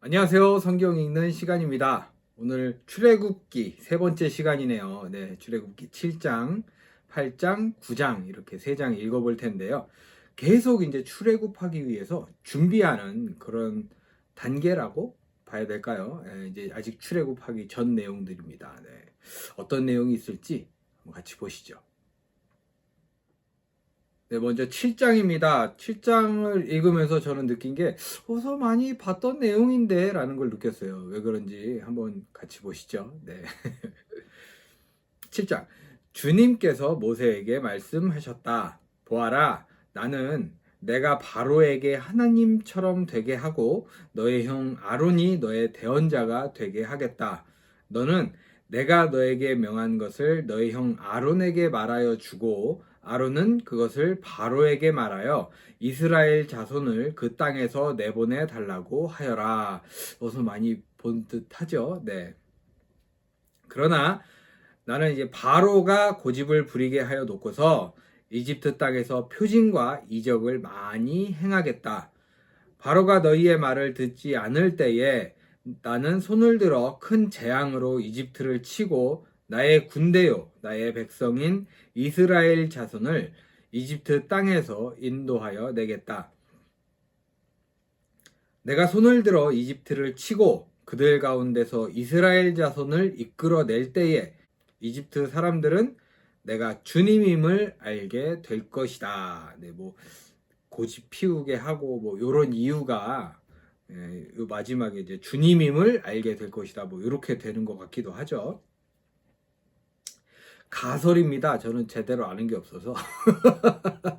안녕하세요. 성경 읽는 시간입니다. 오늘 출애굽기 세 번째 시간이네요. 네, 출애굽기 7장, 8장, 9장 이렇게 세 장 읽어볼 텐데요. 계속 이제 출애굽하기 위해서 준비하는 그런 단계라고 봐야 될까요? 이제 아직 출애굽하기 전 내용들입니다. 네, 어떤 내용이 있을지 한번 같이 보시죠. 네, 먼저 7장입니다. 7장을 읽으면서 저는 느낀 게 어서 많이 봤던 내용인데 라는 걸 느꼈어요. 왜 그런지 한번 같이 보시죠. 네. 7장. 주님께서 모세에게 말씀하셨다. 보아라, 나는 내가 바로에게 하나님처럼 되게 하고 너의 형 아론이 너의 대언자가 되게 하겠다. 너는 내가 너에게 명한 것을 너의 형 아론에게 말하여 주고 아론은 그것을 바로에게 말하여 이스라엘 자손을 그 땅에서 내보내 달라고 하여라. 어서 많이 본 듯하죠. 네. 그러나 나는 이제 바로가 고집을 부리게 하여 놓고서 이집트 땅에서 표징과 이적을 많이 행하겠다. 바로가 너희의 말을 듣지 않을 때에 나는 손을 들어 큰 재앙으로 이집트를 치고 나의 군대요, 나의 백성인 이스라엘 자손을 이집트 땅에서 인도하여 내겠다. 내가 손을 들어 이집트를 치고 그들 가운데서 이스라엘 자손을 이끌어낼 때에 이집트 사람들은 내가 주님임을 알게 될 것이다. 네, 뭐 고집 피우게 하고 뭐 요런 이유가 요 마지막에 이제 주님임을 알게 될 것이다. 뭐 이렇게 되는 것 같기도 하죠. 가설입니다. 저는 제대로 아는 게 없어서.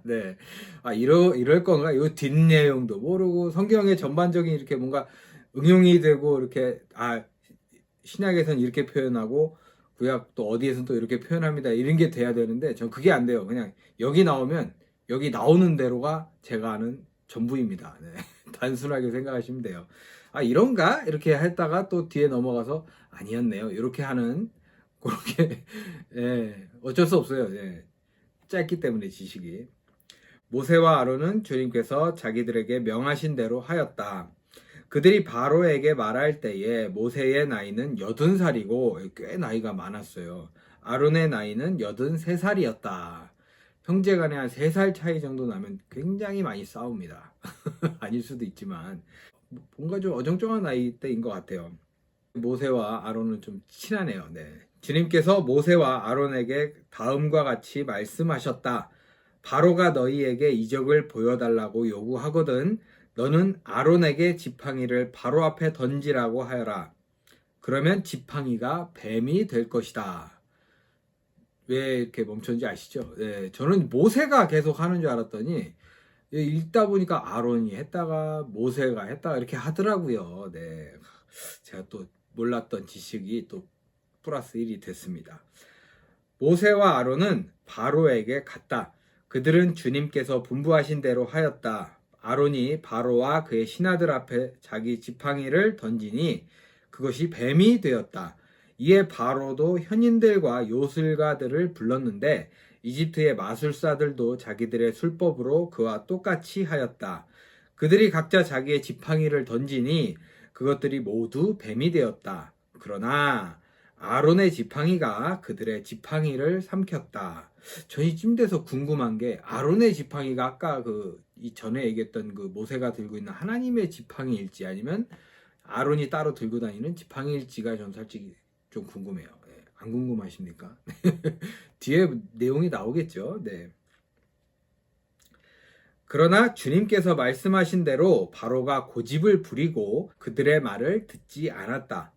네. 아, 이럴 건가? 요 뒷내용도 모르고 성경의 전반적인 이렇게 뭔가 응용이 되고 이렇게 신약에서는 이렇게 표현하고 구약 또 어디에서는 또 이렇게 표현합니다. 이런 게 돼야 되는데 전 그게 안 돼요. 그냥 여기 나오면 여기 나오는 대로가 제가 아는 전부입니다. 네. 단순하게 생각하시면 돼요. 아, 이런가? 이렇게 했다가 또 뒤에 넘어가서 아니었네요. 이렇게 하는 그렇게 예, 어쩔 수 없어요. 예. 짧기 때문에 지식이. 모세와 아론은 주님께서 자기들에게 명하신 대로 하였다. 그들이 바로에게 말할 때에 모세의 나이는 80살이고 꽤 나이가 많았어요. 아론의 나이는 83살이었다. 형제간에 한 3살 차이 정도 나면 굉장히 많이 싸웁니다. 아닐 수도 있지만 뭔가 좀 어정쩡한 나이대인 것 같아요. 모세와 아론은 좀 친하네요. 네. 주님께서 모세와 아론에게 다음과 같이 말씀하셨다. 바로가 너희에게 이적을 보여달라고 요구하거든 너는 아론에게 지팡이를 바로 앞에 던지라고 하여라. 그러면 지팡이가 뱀이 될 것이다. 왜 이렇게 멈췄는지 아시죠? 네, 저는 모세가 계속 하는 줄 알았더니 읽다 보니까 아론이 했다가 모세가 했다가 이렇게 하더라고요. 네, 제가 또 몰랐던 지식이 또 플러스 1이 됐습니다. 모세와 아론은 바로에게 갔다. 그들은 주님께서 분부하신 대로 하였다. 아론이 바로와 그의 신하들 앞에 자기 지팡이를 던지니 그것이 뱀이 되었다. 이에 바로도 현인들과 요술가들을 불렀는데 이집트의 마술사들도 자기들의 술법으로 그와 똑같이 하였다. 그들이 각자 자기의 지팡이를 던지니 그것들이 모두 뱀이 되었다. 그러나 아론의 지팡이가 그들의 지팡이를 삼켰다. 저 이쯤 돼서 궁금한 게 아론의 지팡이가 아까 이 전에 얘기했던 그 모세가 들고 있는 하나님의 지팡이일지 아니면 아론이 따로 들고 다니는 지팡이일지가 전 솔직히 좀 궁금해요. 네, 안 궁금하십니까? 뒤에 내용이 나오겠죠. 네. 그러나 주님께서 말씀하신 대로 바로가 고집을 부리고 그들의 말을 듣지 않았다.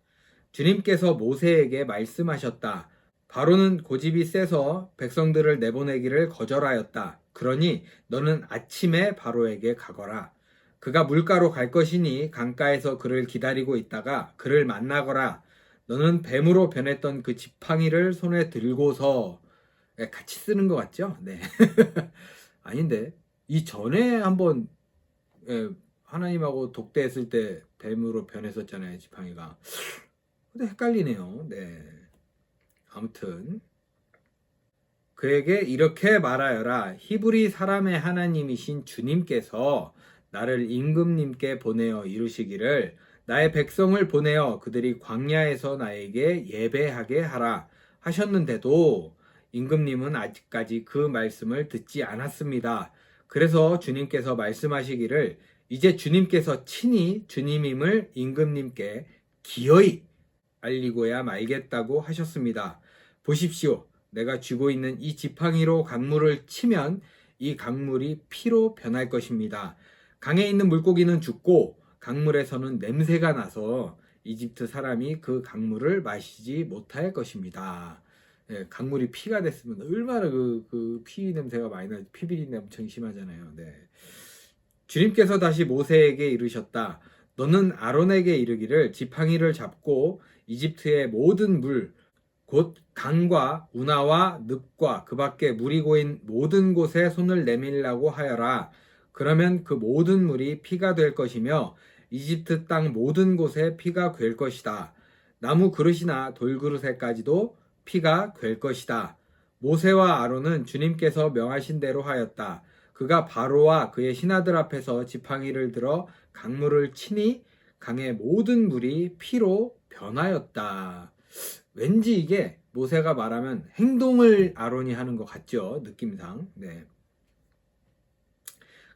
주님께서 모세에게 말씀하셨다. 바로는 고집이 세서 백성들을 내보내기를 거절하였다. 그러니 너는 아침에 바로에게 가거라. 그가 물가로 갈 것이니 강가에서 그를 기다리고 있다가 그를 만나거라. 너는 뱀으로 변했던 그 지팡이를 손에 들고서 같이 쓰는 것 같죠? 네. 아닌데 이 전에 한번 하나님하고 독대했을 때 뱀으로 변했었잖아요, 지팡이가. 근데 헷갈리네요. 네. 아무튼 그에게 이렇게 말하여라. 히브리 사람의 하나님이신 주님께서 나를 임금님께 보내어 이루시기를 나의 백성을 보내어 그들이 광야에서 나에게 예배하게 하라 하셨는데도 임금님은 아직까지 그 말씀을 듣지 않았습니다. 그래서 주님께서 말씀하시기를 이제 주님께서 친히 주님임을 임금님께 기어이 알리고야 말겠다고 하셨습니다. 보십시오. 내가 쥐고 있는 이 지팡이로 강물을 치면 이 강물이 피로 변할 것입니다. 강에 있는 물고기는 죽고 강물에서는 냄새가 나서 이집트 사람이 그 강물을 마시지 못할 것입니다. 예, 강물이 피가 됐으면 얼마나 그 피 냄새가 많이 나지. 피비린내 엄청 심하잖아요. 네. 주님께서 다시 모세에게 이르셨다. 너는 아론에게 이르기를 지팡이를 잡고 이집트의 모든 물, 곧 강과 운하와 늪과 그 밖에 물이 고인 모든 곳에 손을 내밀라고 하여라. 그러면 그 모든 물이 피가 될 것이며 이집트 땅 모든 곳에 피가 될 것이다. 나무 그릇이나 돌그릇에까지도 피가 될 것이다. 모세와 아론은 주님께서 명하신 대로 하였다. 그가 바로와 그의 신하들 앞에서 지팡이를 들어 강물을 치니 강의 모든 물이 피로 변하였다. 왠지 이게 모세가 말하면 행동을 아론이 하는 것 같죠. 느낌상. 네.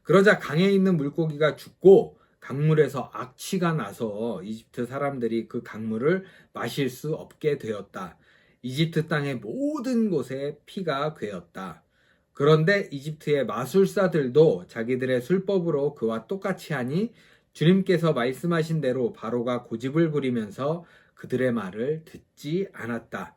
그러자 강에 있는 물고기가 죽고 강물에서 악취가 나서 이집트 사람들이 그 강물을 마실 수 없게 되었다. 이집트 땅의 모든 곳에 피가 괴었다. 그런데 이집트의 마술사들도 자기들의 술법으로 그와 똑같이 하니 주님께서 말씀하신 대로 바로가 고집을 부리면서 그들의 말을 듣지 않았다.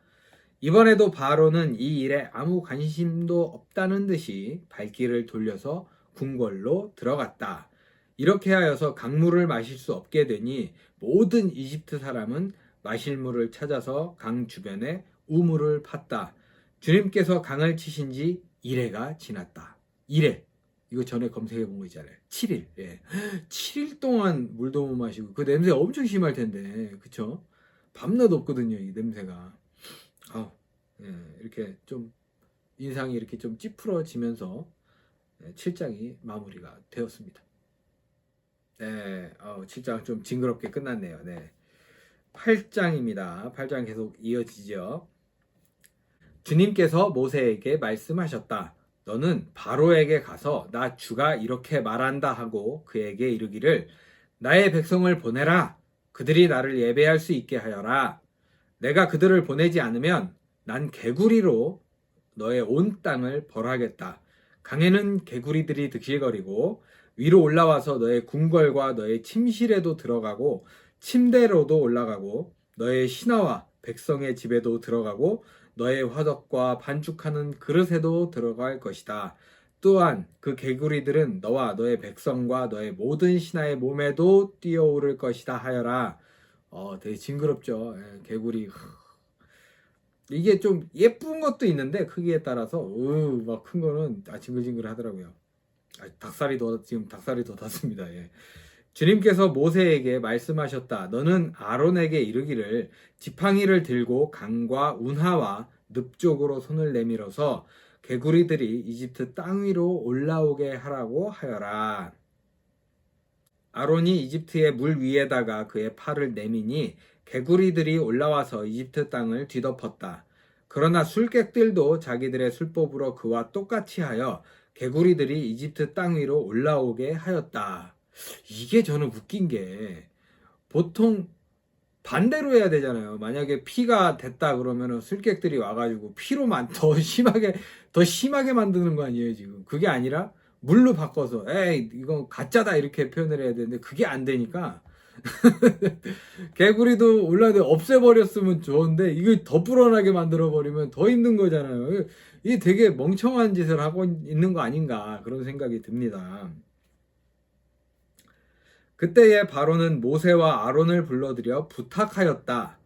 이번에도 바로는 이 일에 아무 관심도 없다는 듯이 발길을 돌려서 궁궐로 들어갔다. 이렇게 하여서 강물을 마실 수 없게 되니 모든 이집트 사람은 마실 물을 찾아서 강 주변에 우물을 팠다. 주님께서 강을 치신 지 1회가 지났다. 1회. 이거 전에 검색해 본 거 있잖아요. 7일. 예. 7일 동안 물도 못 마시고 그 냄새 엄청 심할 텐데. 그쵸? 밤낮 없거든요. 이 냄새가. 예, 이렇게 좀 인상이 이렇게 좀 찌푸러지면서 7장이 마무리가 되었습니다. 네, 7장 좀 징그럽게 끝났네요. 네. 8장입니다. 8장 계속 이어지죠. 주님께서 모세에게 말씀하셨다. 너는 바로에게 가서 나 주가 이렇게 말한다 하고 그에게 이르기를 나의 백성을 보내라. 그들이 나를 예배할 수 있게 하여라. 내가 그들을 보내지 않으면 난 개구리로 너의 온 땅을 벌하겠다. 강에는 개구리들이 득실거리고 위로 올라와서 너의 궁궐과 너의 침실에도 들어가고 침대로도 올라가고 너의 신하와 백성의 집에도 들어가고 너의 화덕과 반죽하는 그릇에도 들어갈 것이다. 또한 그 개구리들은 너와 너의 백성과 너의 모든 신하의 몸에도 뛰어오를 것이다 하여라. 되게 징그럽죠. 예, 개구리. 이게 좀 예쁜 것도 있는데 크기에 따라서 막 큰 거는 징글징글 하더라고요. 지금 닭살이 돋았습니다. 예. 주님께서 모세에게 말씀하셨다. 너는 아론에게 이르기를 지팡이를 들고 강과 운하와 늪 쪽으로 손을 내밀어서 개구리들이 이집트 땅 위로 올라오게 하라고 하여라. 아론이 이집트의 물 위에다가 그의 팔을 내미니 개구리들이 올라와서 이집트 땅을 뒤덮었다. 그러나 술객들도 자기들의 술법으로 그와 똑같이 하여 개구리들이 이집트 땅 위로 올라오게 하였다. 이게 저는 웃긴 게 보통 반대로 해야 되잖아요. 만약에 피가 됐다 그러면은 술객들이 와가지고 피로만 더 심하게 만드는 거 아니에요, 지금. 그게 아니라 물로 바꿔서 에이 이건 가짜다 이렇게 표현을 해야 되는데 그게 안 되니까 개구리도 올라도 없애버렸으면 좋은데 이걸 더 불어나게 만들어버리면 더 힘든 거잖아요. 이게 되게 멍청한 짓을 하고 있는 거 아닌가 그런 생각이 듭니다. 그때에 바로는 모세와 아론을 불러들여 부탁하였다.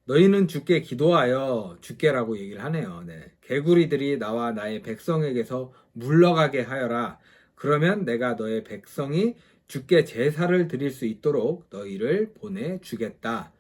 너희는 주께 기도하여 주께라고 얘기를 하네요. 네. 개구리들이 나와 나의 백성에게서 물러가게 하여라. 그러면 내가 너의 백성이 주께 제사를 드릴 수 있도록 너희를 보내주겠다.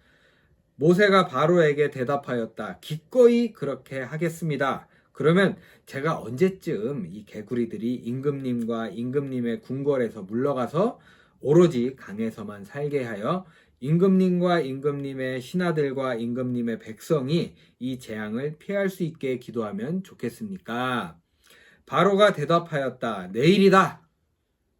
모세가 바로에게 대답하였다. 기꺼이 그렇게 하겠습니다. 그러면 제가 언제쯤 이 개구리들이 임금님과 임금님의 궁궐에서 물러가서 오로지 강에서만 살게 하여 임금님과 임금님의 신하들과 임금님의 백성이 이 재앙을 피할 수 있게 기도하면 좋겠습니까? 바로가 대답하였다. 내일이다.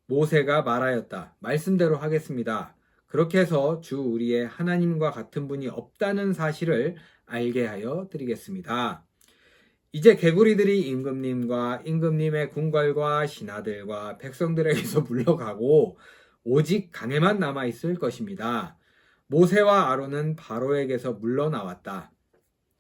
모세가 말하였다. 말씀대로 하겠습니다. 그렇게 해서 주 우리의 하나님과 같은 분이 없다는 사실을 알게 하여 드리겠습니다. 이제 개구리들이 임금님과 임금님의 군관과 신하들과 백성들에게서 물러가고 오직 강에만 남아 있을 것입니다. 모세와 아론은 바로에게서 물러나왔다.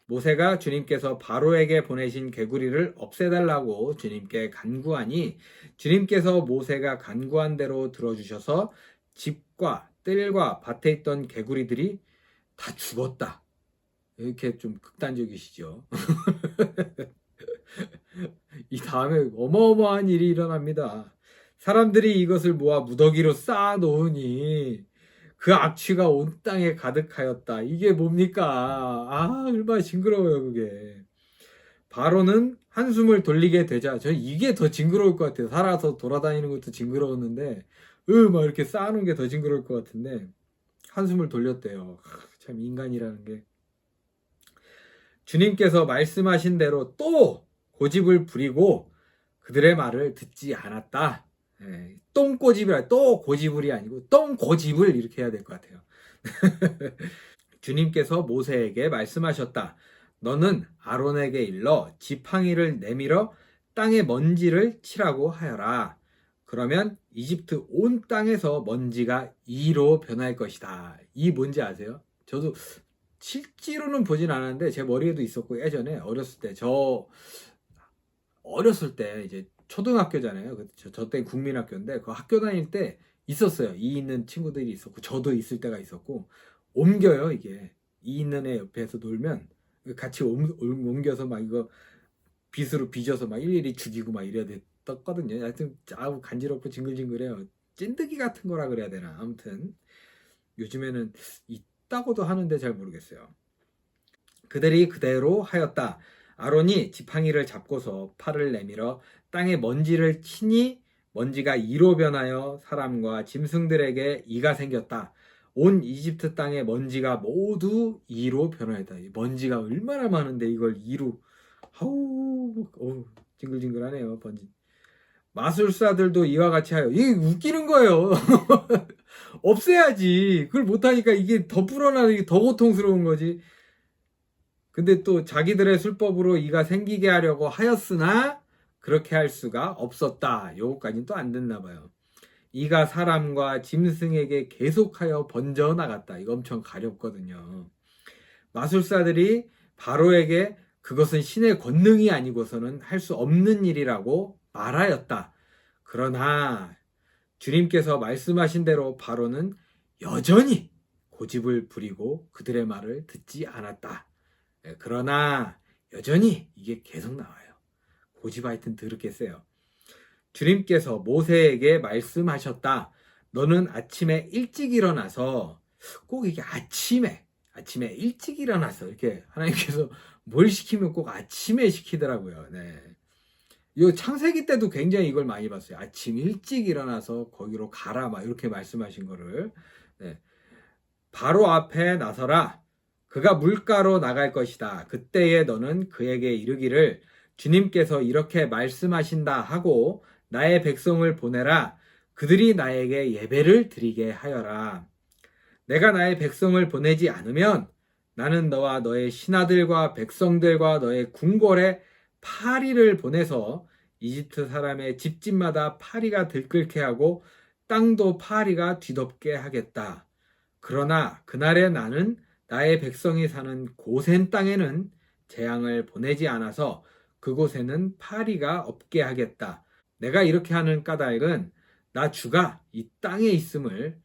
모세가 주님께서 바로에게 보내신 개구리를 없애달라고 주님께 간구하니 주님께서 모세가 간구한 대로 들어주셔서 집과 뜰과 밭에 있던 개구리들이 다 죽었다. 이렇게 좀 극단적이시죠. 이 다음에 어마어마한 일이 일어납니다. 사람들이 이것을 모아 무더기로 쌓아 놓으니 그 악취가 온 땅에 가득하였다. 이게 뭡니까? 얼마나 징그러워요, 그게. 바로는 한숨을 돌리게 되자, 저 이게 더 징그러울 것 같아요. 살아서 돌아다니는 것도 징그러웠는데, 막 이렇게 쌓아놓은 게 더 징그러울 것 같은데, 한숨을 돌렸대요. 참 인간이라는 게. 주님께서 말씀하신 대로 또 고집을 부리고 그들의 말을 듣지 않았다. 똥꼬집이라 또 고집을이 아니고 똥고집을 이렇게 해야 될 것 같아요. 주님께서 모세에게 말씀하셨다. 너는 아론에게 일러 지팡이를 내밀어 땅의 먼지를 치라고 하여라. 그러면 이집트 온 땅에서 먼지가 이로 변할 것이다. 이 뭔지 아세요? 저도 실제로는 보진 않았는데 제 머리에도 있었고 예전에 어렸을 때 이제 초등학교잖아요. 저 때 국민학교인데 그 학교 다닐 때 있었어요. 이 있는 친구들이 있었고 저도 있을 때가 있었고 옮겨요 이게. 이 있는 애 옆에서 놀면 같이 옮겨서 막 이거 빗으로 빚어서 막 일일이 죽이고 막 이래야 됐거든요. 하여튼 간지럽고 징글징글해요. 찐득이 같은 거라 그래야 되나. 아무튼 요즘에는 있다고도 하는데 잘 모르겠어요. 그들이 그대로 하였다. 아론이 지팡이를 잡고서 팔을 내밀어 땅에 먼지를 치니 먼지가 이로 변하여 사람과 짐승들에게 이가 생겼다. 온 이집트 땅의 먼지가 모두 이로 변하였다. 먼지가 얼마나 많은데 이걸 이로 징글징글하네요. 번지. 마술사들도 이와 같이 하여. 이게 웃기는 거예요. 없애야지. 그걸 못하니까 이게 더 불어나는 게 더 고통스러운 거지. 근데 또 자기들의 술법으로 이가 생기게 하려고 하였으나 그렇게 할 수가 없었다. 요거까지는 또 안 됐나 봐요. 이가 사람과 짐승에게 계속하여 번져나갔다. 이거 엄청 가렵거든요. 마술사들이 바로에게 그것은 신의 권능이 아니고서는 할 수 없는 일이라고 말하였다. 그러나 주님께서 말씀하신 대로 바로는 여전히 고집을 부리고 그들의 말을 듣지 않았다. 그러나 여전히 이게 계속 나와요. 고집 하여튼 더럽게 세요. 주님께서 모세에게 말씀하셨다. 너는 아침에 일찍 일어나서 꼭 이게 아침에 일찍 일어나서 이렇게 하나님께서 뭘 시키면 꼭 아침에 시키더라고요. 네. 이 창세기 때도 굉장히 이걸 많이 봤어요. 아침 일찍 일어나서 거기로 가라 막 이렇게 말씀하신 거를. 네. 바로 앞에 나서라. 그가 물가로 나갈 것이다. 그때에 너는 그에게 이르기를 주님께서 이렇게 말씀하신다 하고 나의 백성을 보내라. 그들이 나에게 예배를 드리게 하여라. 내가 나의 백성을 보내지 않으면 나는 너와 너의 신하들과 백성들과 너의 궁궐에 파리를 보내서 이집트 사람의 집집마다 파리가 들끓게 하고 땅도 파리가 뒤덮게 하겠다. 그러나 그날에 나는 나의 백성이 사는 고센 땅에는 재앙을 보내지 않아서 그곳에는 파리가 없게 하겠다. 내가 이렇게 하는 까닭은 나 주가 이 땅에 있음을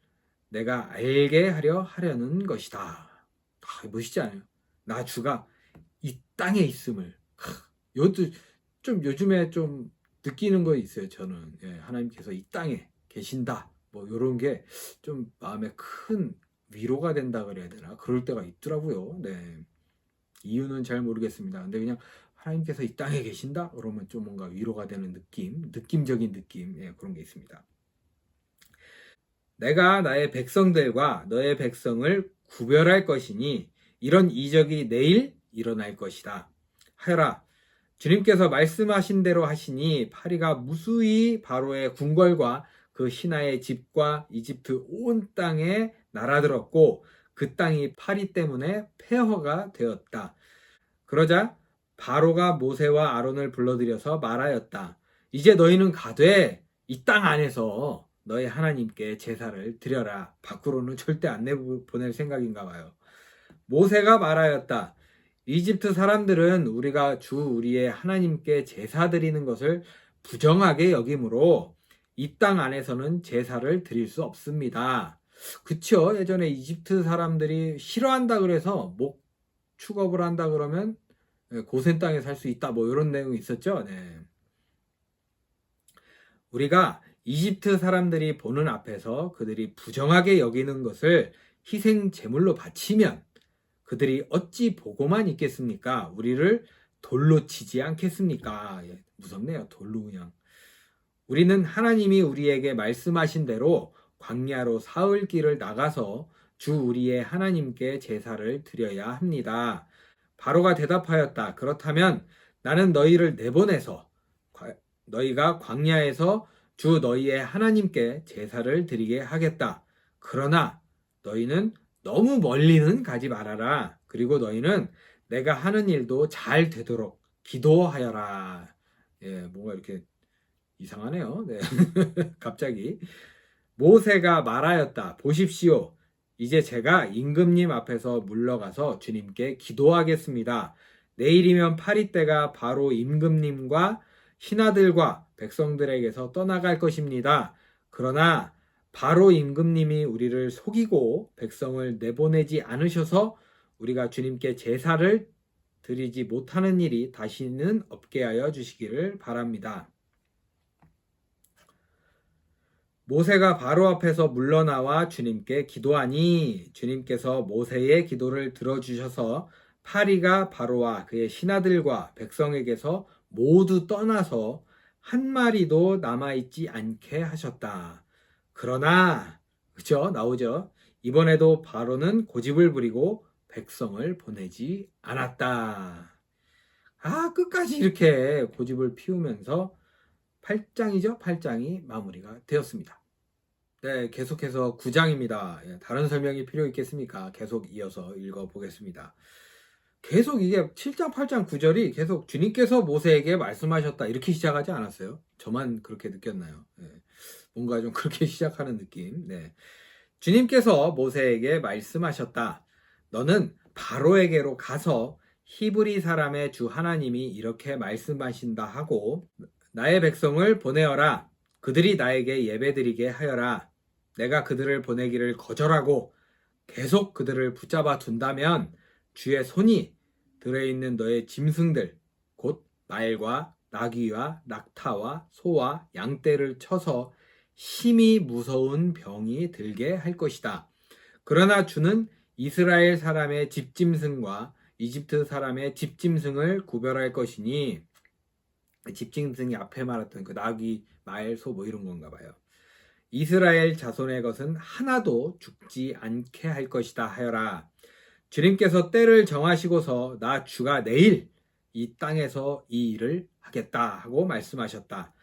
내가 알게 하려는 것이다. 멋있지 않아요? 나 주가 이 땅에 있음을. 이것도 좀 요즘에 좀 느끼는 거 있어요. 저는 하나님께서 이 땅에 계신다. 뭐 이런 게 좀 마음에 큰 위로가 된다 그래야 되나? 그럴 때가 있더라고요. 네. 이유는 잘 모르겠습니다. 근데 그냥 하나님께서 이 땅에 계신다? 그러면 좀 뭔가 위로가 되는 느낌적인 느낌, 그런 게 있습니다. 내가 나의 백성들과 너의 백성을 구별할 것이니 이런 이적이 내일 일어날 것이다 하여라. 주님께서 말씀하신 대로 하시니 파리가 무수히 바로의 궁궐과 그 신하의 집과 이집트 온 땅에 날아들었고 그 땅이 파리 때문에 폐허가 되었다. 그러자 바로가 모세와 아론을 불러들여서 말하였다. 이제 너희는 가되 이 땅 안에서 너희 하나님께 제사를 드려라. 밖으로는 절대 안 내보낼 생각인가 봐요. 모세가 말하였다. 이집트 사람들은 우리가 주 우리의 하나님께 제사 드리는 것을 부정하게 여기므로 이 땅 안에서는 제사를 드릴 수 없습니다. 그쵸? 예전에 이집트 사람들이 싫어한다 그래서 목 축업을 한다 그러면 고센 땅에 살 수 있다 뭐 이런 내용이 있었죠. 네. 우리가 이집트 사람들이 보는 앞에서 그들이 부정하게 여기는 것을 희생 제물로 바치면 그들이 어찌 보고만 있겠습니까? 우리를 돌로 치지 않겠습니까? 예, 무섭네요. 돌로 그냥. 우리는 하나님이 우리에게 말씀하신 대로 광야로 사흘 길을 나가서 주 우리의 하나님께 제사를 드려야 합니다. 바로가 대답하였다. 그렇다면 나는 너희를 내보내서 너희가 광야에서 주 너희의 하나님께 제사를 드리게 하겠다. 그러나 너희는 너무 멀리는 가지 말아라. 그리고 너희는 내가 하는 일도 잘 되도록 기도하여라. 예, 뭔가 이렇게 이상하네요. 네. 갑자기 모세가 말하였다. 보십시오. 이제 제가 임금님 앞에서 물러가서 주님께 기도하겠습니다. 내일이면 파리 때가 바로 임금님과 신하들과 백성들에게서 떠나갈 것입니다. 그러나 바로 임금님이 우리를 속이고 백성을 내보내지 않으셔서 우리가 주님께 제사를 드리지 못하는 일이 다시는 없게 하여 주시기를 바랍니다. 모세가 바로 앞에서 물러나와 주님께 기도하니 주님께서 모세의 기도를 들어주셔서 파리가 바로와 그의 신하들과 백성에게서 모두 떠나서 한 마리도 남아있지 않게 하셨다. 그러나 그죠? 나오죠? 이번에도 바로는 고집을 부리고 백성을 보내지 않았다. 끝까지 이렇게 고집을 피우면서 8장이죠? 8장이 마무리가 되었습니다. 네, 계속해서 9장입니다. 다른 설명이 필요 있겠습니까? 계속 이어서 읽어보겠습니다. 계속 이게 7장, 8장, 9절이 계속 주님께서 모세에게 말씀하셨다 이렇게 시작하지 않았어요? 저만 그렇게 느꼈나요? 네, 뭔가 좀 그렇게 시작하는 느낌. 네. 주님께서 모세에게 말씀하셨다. 너는 바로에게로 가서 히브리 사람의 주 하나님이 이렇게 말씀하신다 하고 나의 백성을 보내어라. 그들이 나에게 예배드리게 하여라. 내가 그들을 보내기를 거절하고 계속 그들을 붙잡아 둔다면 주의 손이 들어있는 너의 짐승들 곧 말과 나귀와 낙타와 소와 양떼를 쳐서 심히 무서운 병이 들게 할 것이다. 그러나 주는 이스라엘 사람의 집짐승과 이집트 사람의 집짐승을 구별할 것이니 집짐승이 앞에 말했던 그 나귀, 말, 소 뭐 이런 건가 봐요. 이스라엘 자손의 것은 하나도 죽지 않게 할 것이다 하여라. 주님께서 때를 정하시고서 나 주가 내일 이 땅에서 이 일을 하겠다 하고 말씀하셨다.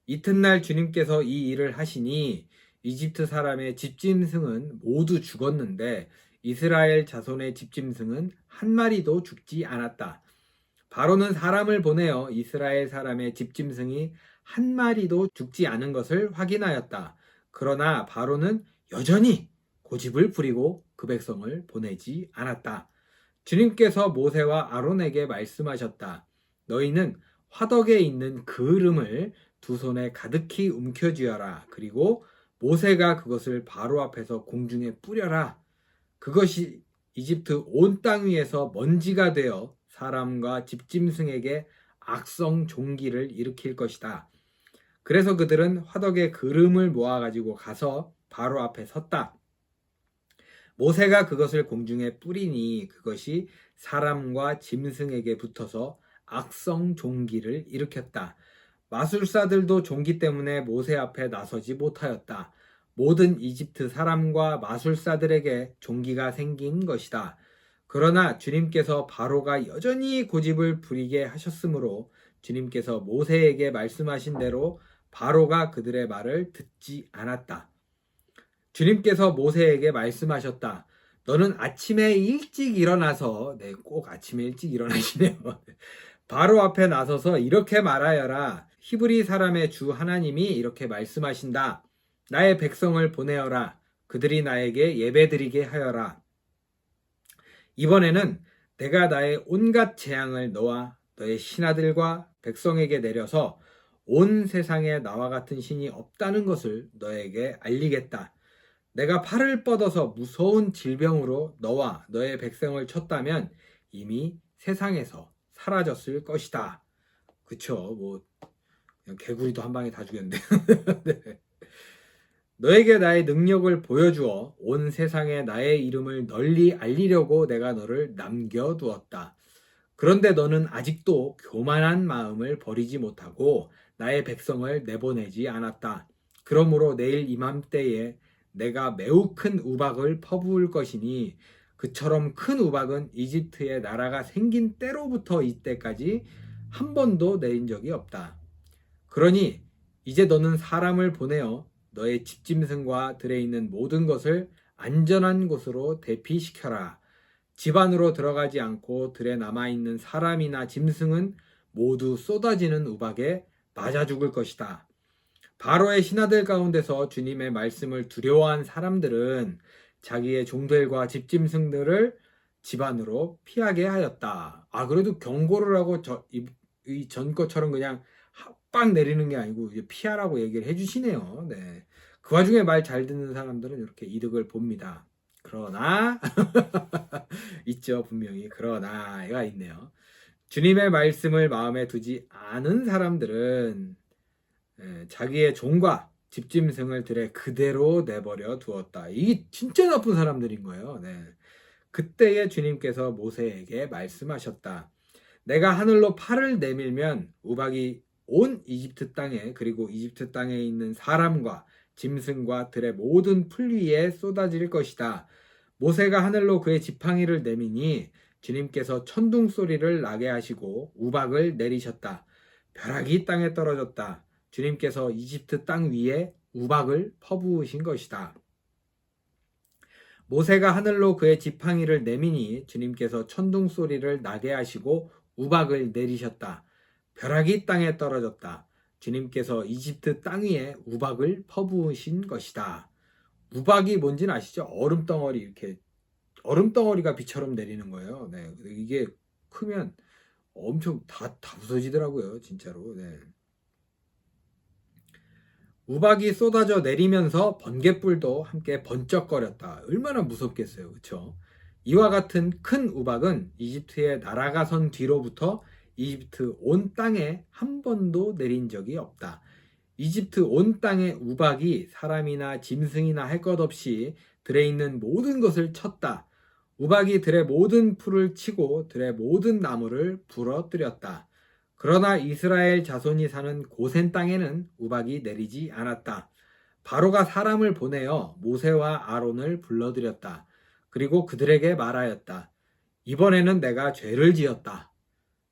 이튿날 주님께서 이 일을 하시니 이집트 사람의 집짐승은 모두 죽었는데 이스라엘 자손의 집짐승은 한 마리도 죽지 않았다. 바로는 사람을 보내어 이스라엘 사람의 집짐승이 한 마리도 죽지 않은 것을 확인하였다. 그러나 바로는 여전히 고집을 부리고 그 백성을 보내지 않았다. 주님께서 모세와 아론에게 말씀하셨다. 너희는 화덕에 있는 그름을 두 손에 가득히 움켜쥐어라. 그리고 모세가 그것을 바로 앞에서 공중에 뿌려라. 그것이 이집트 온 땅 위에서 먼지가 되어 사람과 집짐승에게 악성 종기를 일으킬 것이다. 그래서 그들은 화덕에 그름을 모아가지고 가서 바로 앞에 섰다. 모세가 그것을 공중에 뿌리니 그것이 사람과 짐승에게 붙어서 악성 종기를 일으켰다. 마술사들도 종기 때문에 모세 앞에 나서지 못하였다. 모든 이집트 사람과 마술사들에게 종기가 생긴 것이다. 그러나 주님께서 바로가 여전히 고집을 부리게 하셨으므로 주님께서 모세에게 말씀하신 대로 바로가 그들의 말을 듣지 않았다. 주님께서 모세에게 말씀하셨다. 너는 아침에 일찍 일어나서, 네, 꼭 아침에 일찍 일어나시네요. 바로 앞에 나서서 이렇게 말하여라. 히브리 사람의 주 하나님이 이렇게 말씀하신다. 나의 백성을 보내어라. 그들이 나에게 예배드리게 하여라. 이번에는 내가 나의 온갖 재앙을 너와 너의 신하들과 백성에게 내려서 온 세상에 나와 같은 신이 없다는 것을 너에게 알리겠다. 내가 팔을 뻗어서 무서운 질병으로 너와 너의 백성을 쳤다면 이미 세상에서 사라졌을 것이다. 그쵸? 뭐 그냥 개구리도 한 방에 다 죽였는데. 네. 너에게 나의 능력을 보여주어 온 세상에 나의 이름을 널리 알리려고 내가 너를 남겨두었다. 그런데 너는 아직도 교만한 마음을 버리지 못하고 나의 백성을 내보내지 않았다. 그러므로 내일 이맘때에 내가 매우 큰 우박을 퍼부을 것이니 그처럼 큰 우박은 이집트의 나라가 생긴 때로부터 이때까지 한 번도 내린 적이 없다. 그러니 이제 너는 사람을 보내어 너의 집짐승과 들에 있는 모든 것을 안전한 곳으로 대피시켜라. 집 안으로 들어가지 않고 들에 남아있는 사람이나 짐승은 모두 쏟아지는 우박에 맞아 죽을 것이다. 바로의 신하들 가운데서 주님의 말씀을 두려워한 사람들은 자기의 종들과 집짐승들을 집 안으로 피하게 하였다. 그래도 경고를 하고 이 전 것처럼 그냥 빡 내리는 게 아니고 이제 피하라고 얘기를 해주시네요. 네. 그 와중에 말 잘 듣는 사람들은 이렇게 이득을 봅니다. 그러나 있죠, 분명히. 그러나가 있네요. 주님의 말씀을 마음에 두지 않은 사람들은 자기의 종과 집짐승을 들에 그대로 내버려 두었다. 이게 진짜 나쁜 사람들인 거예요. 네. 그때에 주님께서 모세에게 말씀하셨다. 내가 하늘로 팔을 내밀면 우박이 온 이집트 땅에 그리고 이집트 땅에 있는 사람과 짐승과 들의 모든 풀 위에 쏟아질 것이다. 모세가 하늘로 그의 지팡이를 내미니 주님께서 천둥 소리를 나게 하시고 우박을 내리셨다. 벼락이 땅에 떨어졌다. 주님께서 이집트 땅 위에 우박을 퍼부으신 것이다. 모세가 하늘로 그의 지팡이를 내미니 주님께서 천둥 소리를 나게 하시고 우박을 내리셨다. 벼락이 땅에 떨어졌다. 주님께서 이집트 땅 위에 우박을 퍼부으신 것이다. 우박이 뭔지는 아시죠? 얼음덩어리, 이렇게 얼음덩어리가 비처럼 내리는 거예요. 네. 이게 크면 엄청 다 부서지더라고요. 진짜로. 네. 우박이 쏟아져 내리면서 번갯불도 함께 번쩍거렸다. 얼마나 무섭겠어요. 그렇죠? 이와 같은 큰 우박은 이집트의 나라가 선 뒤로부터 이집트 온 땅에 한 번도 내린 적이 없다. 이집트 온 땅에 우박이 사람이나 짐승이나 할 것 없이 들에 있는 모든 것을 쳤다. 우박이 들의 모든 풀을 치고 들의 모든 나무를 부러뜨렸다. 그러나 이스라엘 자손이 사는 고센 땅에는 우박이 내리지 않았다. 바로가 사람을 보내어 모세와 아론을 불러들였다. 그리고 그들에게 말하였다. 이번에는 내가 죄를 지었다.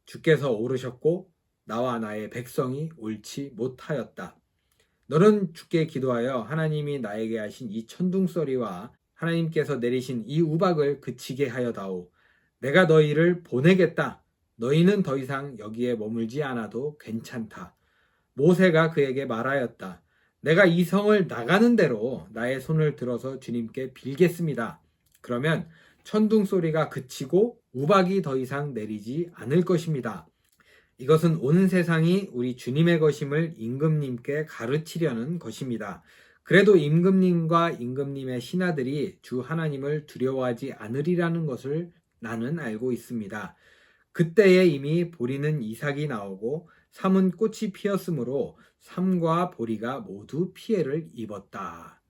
주께서 오르셨고 나와 나의 백성이 옳지 못하였다. 너는 주께 기도하여 하나님이 나에게 하신 이 천둥소리와 하나님께서 내리신 이 우박을 그치게 하여다오. 내가 너희를 보내겠다. 너희는 더 이상 여기에 머물지 않아도 괜찮다. 모세가 그에게 말하였다. 내가 이 성을 나가는 대로 나의 손을 들어서 주님께 빌겠습니다. 그러면 천둥 소리가 그치고 우박이 더 이상 내리지 않을 것입니다. 이것은 온 세상이 우리 주님의 것임을 임금님께 가르치려는 것입니다. 그래도 임금님과 임금님의 신하들이 주 하나님을 두려워하지 않으리라는 것을 나는 알고 있습니다. 그때에 이미 보리는 이삭이 나오고 삼은 꽃이 피었으므로 삼과 보리가 모두 피해를 입었다.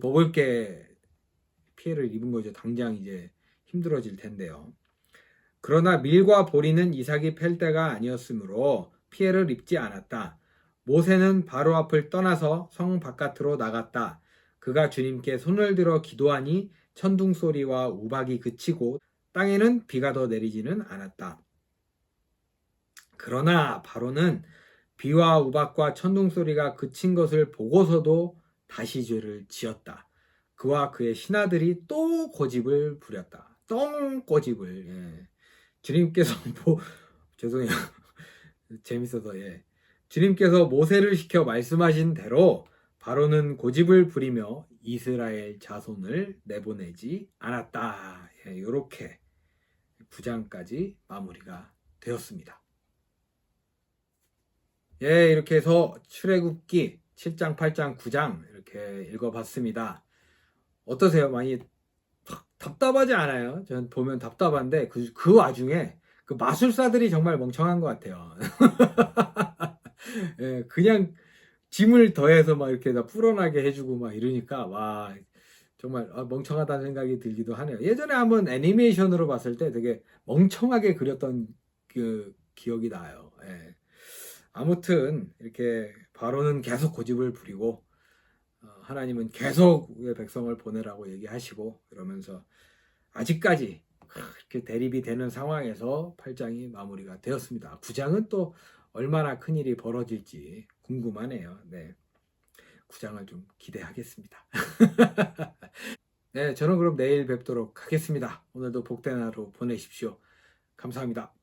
먹을 게 피해를 입은 거죠. 당장 이제 힘들어질 텐데요. 그러나 밀과 보리는 이삭이 팰 때가 아니었으므로 피해를 입지 않았다. 모세는 바로 앞을 떠나서 성 바깥으로 나갔다. 그가 주님께 손을 들어 기도하니 천둥 소리와 우박이 그치고 땅에는 비가 더 내리지는 않았다. 그러나 바로는 비와 우박과 천둥 소리가 그친 것을 보고서도 다시 죄를 지었다. 그와 그의 신하들이 또 고집을 부렸다. 똥 고집을. 예. 주님께서 죄송해요. 재밌어서 예. 주님께서 모세를 시켜 말씀하신 대로 바로는 고집을 부리며 이스라엘 자손을 내보내지 않았다. 예, 이렇게 9장까지 마무리가 되었습니다. 예, 이렇게 해서 출애굽기 7장, 8장, 9장 이렇게 읽어봤습니다. 어떠세요? 많이 답답하지 않아요? 전 보면 답답한데 그 와중에 그 마술사들이 정말 멍청한 것 같아요. 예, 그냥 짐을 더해서 막 이렇게 다 풀어나게 해주고 막 이러니까 와 정말 멍청하다는 생각이 들기도 하네요. 예전에 한번 애니메이션으로 봤을 때 되게 멍청하게 그렸던 그 기억이 나요. 예. 아무튼 이렇게 바로는 계속 고집을 부리고 하나님은 계속 의 백성을 보내라고 얘기하시고 그러면서 아직까지 이렇게 대립이 되는 상황에서 8장이 마무리가 되었습니다. 9장은 또 얼마나 큰일이 벌어질지 궁금하네요. 네. 9장을 좀 기대하겠습니다. 네, 저는 그럼 내일 뵙도록 하겠습니다. 오늘도 복된 하루 보내십시오. 감사합니다.